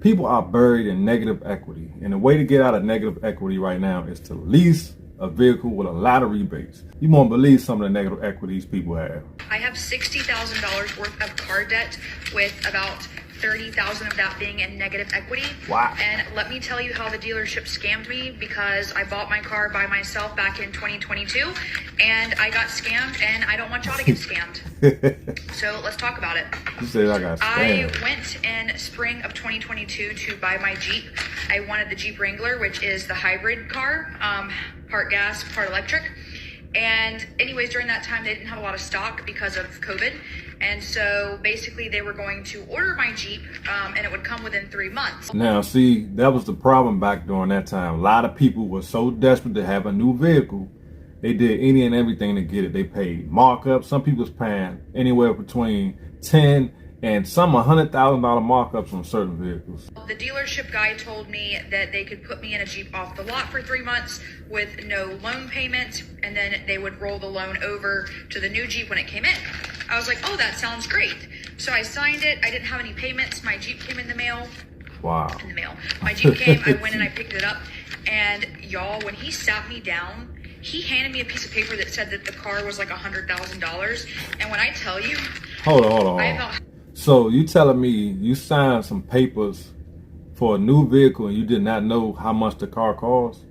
People are buried in negative equity. And the way to get out of negative equity right now is to lease a vehicle with a lot of rebates. You won't believe some of the negative equities people have. I have $60,000 worth of car debt, with about 30,000 of that being in negative equity. Wow. And let me tell you how the dealership scammed me, because I bought my car by myself back in 2022 and I got scammed, and I don't want y'all to get scammed. So let's talk about it. You said I got scammed. I went in spring of 2022 to buy my Jeep. I wanted the Jeep Wrangler, which is the hybrid car, part gas, part electric. And anyways, during that time, they didn't have a lot of stock because of COVID. And so basically they were going to order my Jeep, and it would come within 3 months. Now, see, that was the problem back during that time. A lot of people were so desperate to have a new vehicle, they did any and everything to get it. They paid markups. Some people was paying anywhere between 10 and some $100,000 markups on certain vehicles. The dealership guy told me that they could put me in a Jeep off the lot for 3 months with no loan payment, and then they would roll the loan over to the new Jeep when it came in. I was like, oh, that sounds great. So I signed it. I didn't have any payments. My Jeep came in the mail. Wow. In the mail. My Jeep came, I went and I picked it up. And y'all, when he sat me down, he handed me a piece of paper that said that the car was like $100,000. And when I tell you, Hold on. So you telling me you signed some papers for a new vehicle and you did not know how much the car cost?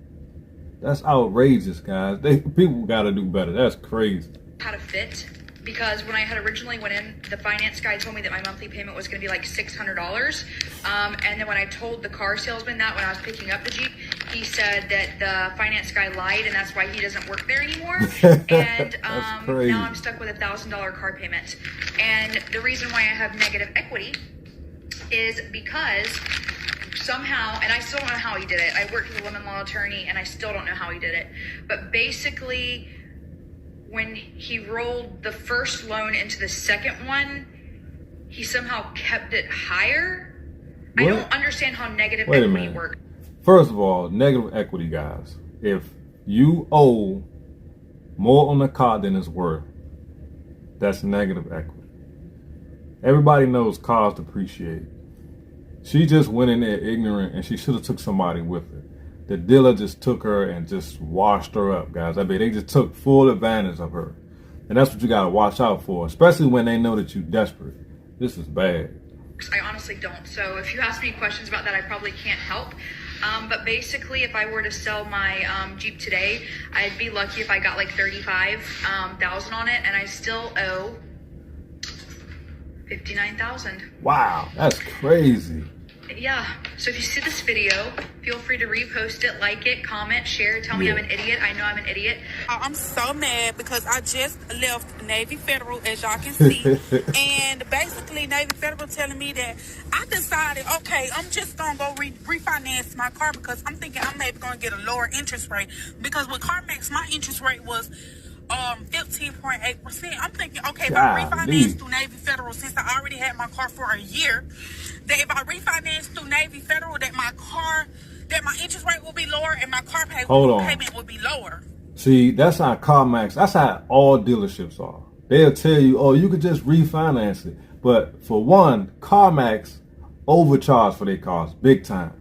That's outrageous, guys. People got to do better. That's crazy. How to fit, because when I had originally went in, the finance guy told me that my monthly payment was going to be like $600. And then when I told the car salesman that when I was picking up the Jeep, he said that the finance guy lied, and that's why he doesn't work there anymore. And now I'm stuck with a $1,000 car payment. And the reason why I have negative equity is because somehow, and I still don't know how he did it. I worked with a lemon law attorney, and I still don't know how he did it. But basically, when he rolled the first loan into the second one, he somehow kept it higher. What? I don't understand how negative equity works. First of all, negative equity, guys. If you owe more on the car than it's worth, that's negative equity. Everybody knows cars depreciate. She just went in there ignorant, and she should have took somebody with her. The dealer just took her and just washed her up, guys. I mean, they just took full advantage of her. And that's what you got to watch out for, especially when they know that you're desperate. This is bad. I honestly don't. So if you ask me questions about that, I probably can't help. But basically, if I were to sell my Jeep today, I'd be lucky if I got like $35,000 on it, and I still owe $59,000. Wow, that's crazy. Yeah. So if you see this video, feel free to repost it, like it, comment, share, tell me I'm an idiot. I know I'm an idiot. I'm so mad because I just left Navy Federal, as y'all can see. And basically, Navy Federal telling me that I decided, okay, I'm just going to go refinance my car because I'm thinking I'm maybe going to get a lower interest rate. Because with CarMax, my interest rate was 15.8%. I'm thinking, okay, if I refinance through Navy Federal, since I already had my car for a year, that if I refinance through Navy Federal, that my interest rate will be lower and my car payment will be lower. See, that's how CarMax, that's how all dealerships are. They'll tell you, oh, you could just refinance it. But for one, CarMax overcharge for their cars big time.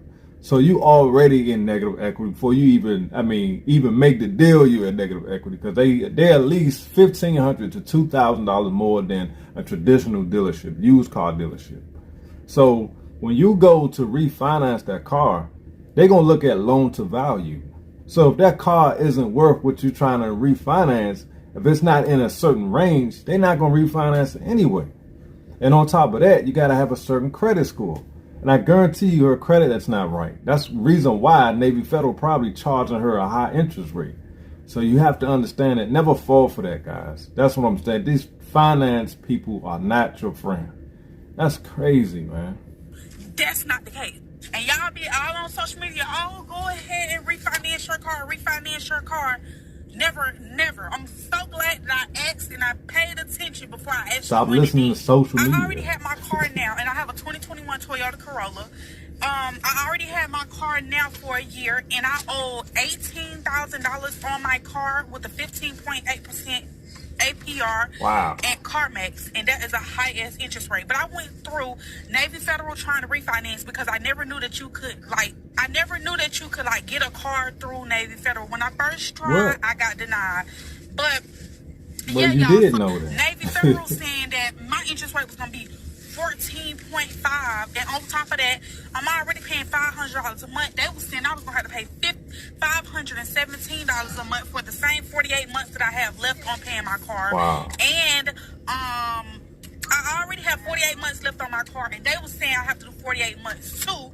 So you already in negative equity before you even make the deal. You in negative equity because they're at least $1,500 to $2,000 more than a traditional dealership, used car dealership. So when you go to refinance that car, they're gonna look at loan to value. So if that car isn't worth what you're trying to refinance, if it's not in a certain range, they're not gonna refinance it anyway. And on top of that, you gotta have a certain credit score. And I guarantee you her credit that's not right. That's the reason why Navy Federal probably charging her a high interest rate. So you have to understand it. Never fall for that, guys. That's what I'm saying. These finance people are not your friend. That's crazy, man. That's not the case. And y'all be all on social media, oh, go ahead and refinance your car. Never. I'm so glad that I asked and I paid attention before I actually Stop listening to social media. I already had my car now, and I have a 2021 Toyota Corolla. I already had my car now for a year, and I owe $18,000 on my car with a 15.8% APR Wow. and CarMax, and that is a high-ass interest rate. But I went through Navy Federal trying to refinance because I never knew that you could, get a car through Navy Federal. When I first tried, I got denied. But well, yeah, you y'all, did so know that. Navy Federal saying that my interest rate was going to be 14.5, and on top of that, I'm already paying $500 a month. They were saying I was gonna have to pay $517 a month for the same 48 months that I have left on paying my car. Wow. And I already have 48 months left on my car, and they were saying I have to do 48 months too.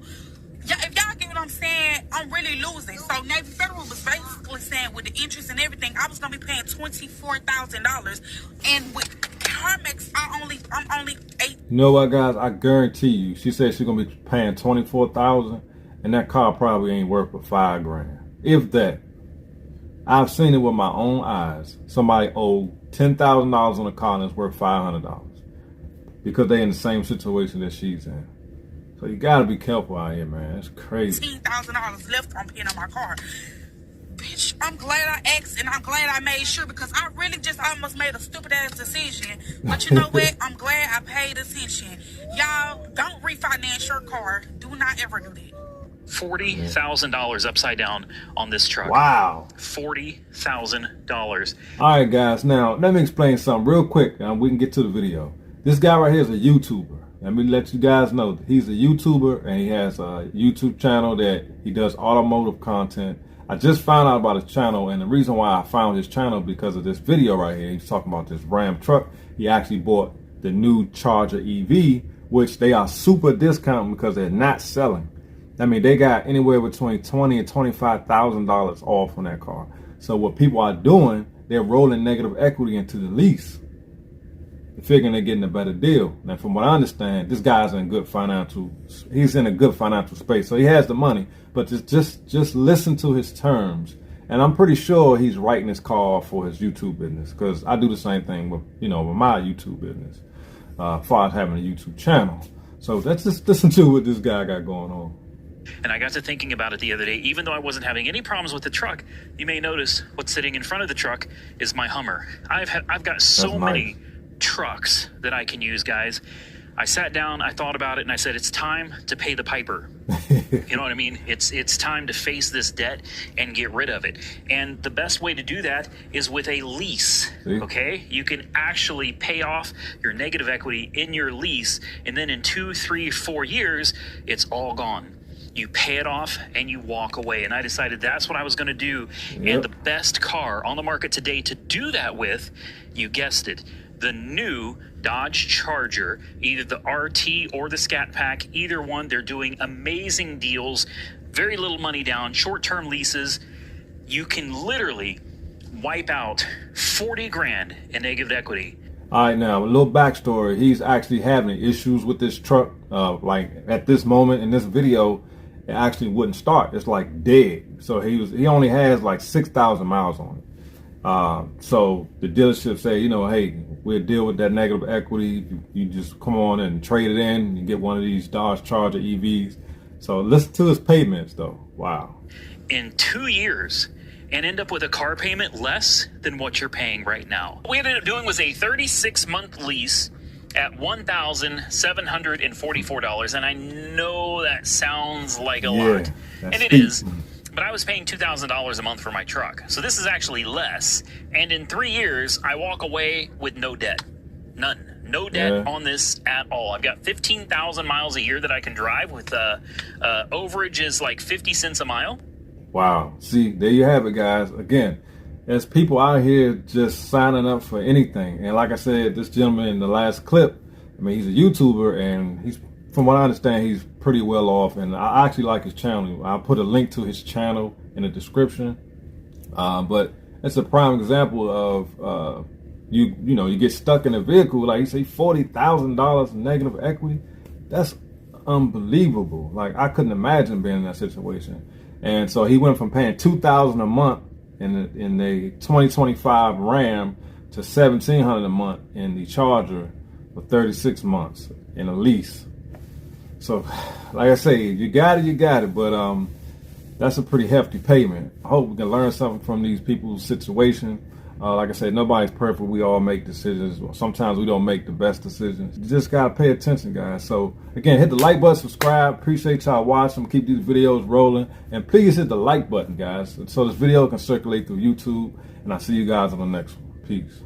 Yeah, if y'all get what I'm saying, I'm really losing. So Navy Federal was basically saying with the interest and everything, I was gonna be paying $24,000, and with CarMax, I'm only $8,000. You know what, guys? I guarantee you, she said she's gonna be paying $24,000, and that car probably ain't worth but $5,000, if that. I've seen it with my own eyes. Somebody owed $10,000 on a car and it's worth $500 because they're in the same situation that she's in. So you gotta be careful out here, man. It's crazy. $10,000 left on paying on my car. Bitch, I'm glad I asked, and I'm glad I made sure, because I really just almost made a stupid ass decision. But you know what? I'm glad I paid attention. Y'all, don't refinance your car. Do not ever do that. $40,000 upside down on this truck. Wow. $40,000. All right, guys. Now, let me explain something real quick, and we can get to the video. This guy right here is a YouTuber. Let me let you guys know. He's a YouTuber, and he has a YouTube channel that he does automotive content. I just found out about his channel, and the reason why I found his channel because of this video right here. He's talking about this Ram truck. He actually bought the new Charger EV, which they are super discounting because they're not selling. I mean, they got anywhere between $20,000 and $25,000 off on that car. So what people are doing, they're rolling negative equity into the lease, figuring they're getting a better deal. Now, from what I understand, this guy's in good financial. He's in a good financial space, so he has the money. But just listen to his terms, and I'm pretty sure he's writing this car for his YouTube business, because I do the same thing with with my YouTube business, as far as having a YouTube channel. So let's just listen to what this guy got going on. And I got to thinking about it the other day. Even though I wasn't having any problems with the truck, you may notice what's sitting in front of the truck is my Hummer. I've got so many trucks that I can use, guys. I sat down, I thought about it, and I said, it's time to pay the piper. You know what I mean? It's time to face this debt and get rid of it. And the best way to do that is with a lease. Okay? You can actually pay off your negative equity in your lease, and then in 2, 3, 4 years, it's all gone. You pay it off and you walk away. And I decided that's what I was going to do. Yep. And the best car on the market today to do that with, you guessed it, the new Dodge Charger, either the RT or the Scat Pack, either one. They're doing amazing deals, very little money down, short-term leases. You can literally wipe out 40 grand in negative equity. All right, now a little backstory. He's actually having issues with this truck. Like at this moment in this video, it actually wouldn't start. It's like dead. So he only has like 6,000 miles on it. So the dealership say, hey, we'll deal with that negative equity. You just come on and trade it in and get one of these Dodge Charger EVs. So listen to his payments though. Wow. In 2 years, and end up with a car payment less than what you're paying right now. What we ended up doing was a 36-month lease at $1,744, and I know that sounds like a lot, and it is, but I was paying $2,000 a month for my truck, so this is actually less, and in 3 years, I walk away with no debt. None. No debt on this at all. I've got 15,000 miles a year that I can drive with overage is like 50 cents a mile. Wow. See, there you have it, guys. Again, there's people out here just signing up for anything. And like I said, this gentleman in the last clip, I mean, he's a YouTuber, and he's, from what I understand, he's pretty well off. And I actually like his channel. I'll put a link to his channel in the description. But it's a prime example of you get stuck in a vehicle, like you say, $40,000 negative equity. That's unbelievable. Like, I couldn't imagine being in that situation. And so he went from paying $2,000 a month in the 2025 Ram to $1,700 a month in the Charger for 36 months in a lease. So, like I say, you got it. But that's a pretty hefty payment. I hope we can learn something from these people's situation. Like I said, nobody's perfect. We all make decisions. Sometimes we don't make the best decisions. You just gotta pay attention, guys. So again, hit the like button, subscribe. Appreciate y'all watching. Keep these videos rolling. And please hit the like button, guys, so this video can circulate through YouTube. And I'll see you guys on the next one. Peace.